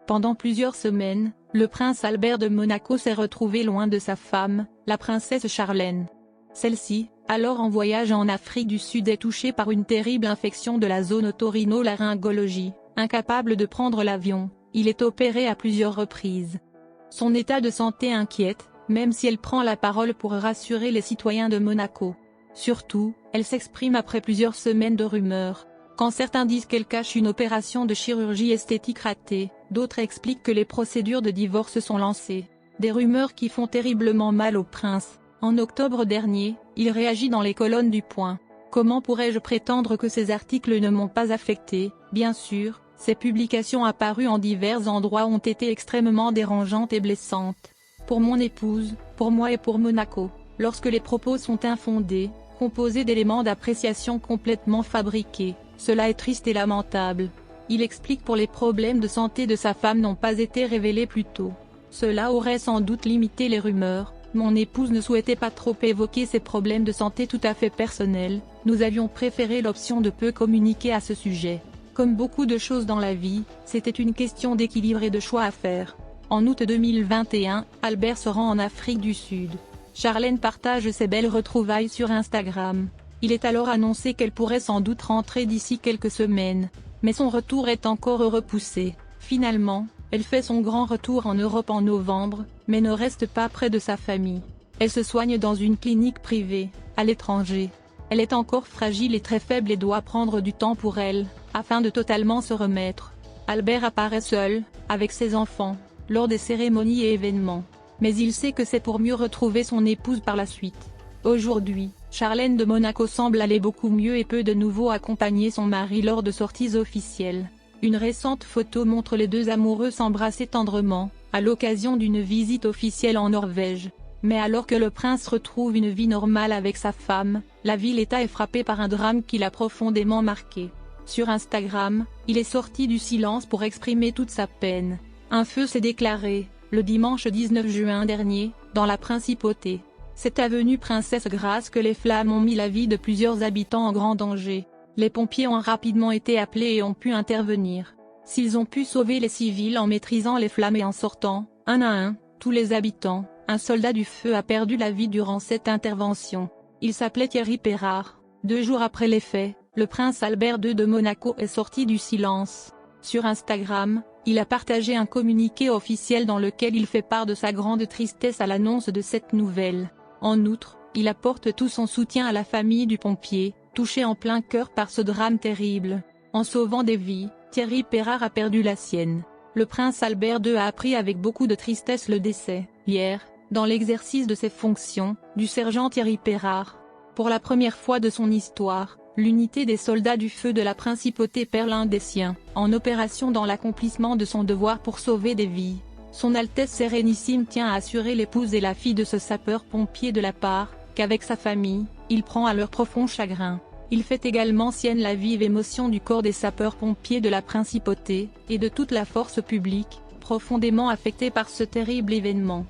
Pendant plusieurs semaines, le prince Albert de Monaco s'est retrouvé loin de sa femme, la princesse Charlène. Celle-ci, alors en voyage en Afrique du Sud, est touchée par une terrible infection de la zone otorino-laryngologie. Incapable de prendre l'avion, il est opéré à plusieurs reprises. Son état de santé inquiète, même si elle prend la parole pour rassurer les citoyens de Monaco. Surtout, elle s'exprime après plusieurs semaines de rumeurs. Quand certains disent qu'elle cache une opération de chirurgie esthétique ratée, d'autres expliquent que les procédures de divorce sont lancées. Des rumeurs qui font terriblement mal au prince. En octobre dernier, il réagit dans les colonnes du Point. Comment pourrais-je prétendre que ces articles ne m'ont pas affecté? Bien sûr, ces publications apparues en divers endroits ont été extrêmement dérangeantes et blessantes. Pour mon épouse, pour moi et pour Monaco, lorsque les propos sont infondés, composés d'éléments d'appréciation complètement fabriqués, cela est triste et lamentable. Il explique pour les problèmes de santé de sa femme n'ont pas été révélés plus tôt. Cela aurait sans doute limité les rumeurs. Mon épouse ne souhaitait pas trop évoquer ses problèmes de santé tout à fait personnels, nous avions préféré l'option de peu communiquer à ce sujet. Comme beaucoup de choses dans la vie, c'était une question d'équilibre et de choix à faire. En août 2021, Albert se rend en Afrique du Sud. Charlène partage ses belles retrouvailles sur Instagram. Il est alors annoncé qu'elle pourrait sans doute rentrer d'ici quelques semaines. Mais son retour est encore repoussé. Finalement, elle fait son grand retour en Europe en novembre, mais ne reste pas près de sa famille. Elle se soigne dans une clinique privée, à l'étranger. Elle est encore fragile et très faible et doit prendre du temps pour elle, afin de totalement se remettre. Albert apparaît seul, avec ses enfants, lors des cérémonies et événements. Mais il sait que c'est pour mieux retrouver son épouse par la suite. Aujourd'hui, Charlène de Monaco semble aller beaucoup mieux et peut de nouveau accompagner son mari lors de sorties officielles. Une récente photo montre les deux amoureux s'embrasser tendrement, à l'occasion d'une visite officielle en Norvège. Mais alors que le prince retrouve une vie normale avec sa femme, la ville-État est frappée par un drame qui l'a profondément marqué. Sur Instagram, il est sorti du silence pour exprimer toute sa peine. Un feu s'est déclaré, le dimanche 19 juin dernier, dans la principauté. C'est avenue Princesse Grace que les flammes ont mis la vie de plusieurs habitants en grand danger. Les pompiers ont rapidement été appelés et ont pu intervenir. S'ils ont pu sauver les civils en maîtrisant les flammes et en sortant, un à un, tous les habitants, un soldat du feu a perdu la vie durant cette intervention. Il s'appelait Thierry Perrard. 2 jours après les faits, le prince Albert II de Monaco est sorti du silence. Sur Instagram, il a partagé un communiqué officiel dans lequel il fait part de sa grande tristesse à l'annonce de cette nouvelle. En outre, il apporte tout son soutien à la famille du pompier, touché en plein cœur par ce drame terrible. En sauvant des vies, Thierry Perrard a perdu la sienne. Le prince Albert II a appris avec beaucoup de tristesse le décès, hier, dans l'exercice de ses fonctions, du sergent Thierry Perrard. Pour la première fois de son histoire, l'unité des soldats du feu de la principauté perd l'un des siens, en opération dans l'accomplissement de son devoir pour sauver des vies. Son Altesse Sérénissime tient à assurer l'épouse et la fille de ce sapeur-pompier de la part, qu'avec sa famille, il prend à leur profond chagrin. Il fait également sienne la vive émotion du corps des sapeurs-pompiers de la principauté, et de toute la force publique, profondément affectée par ce terrible événement.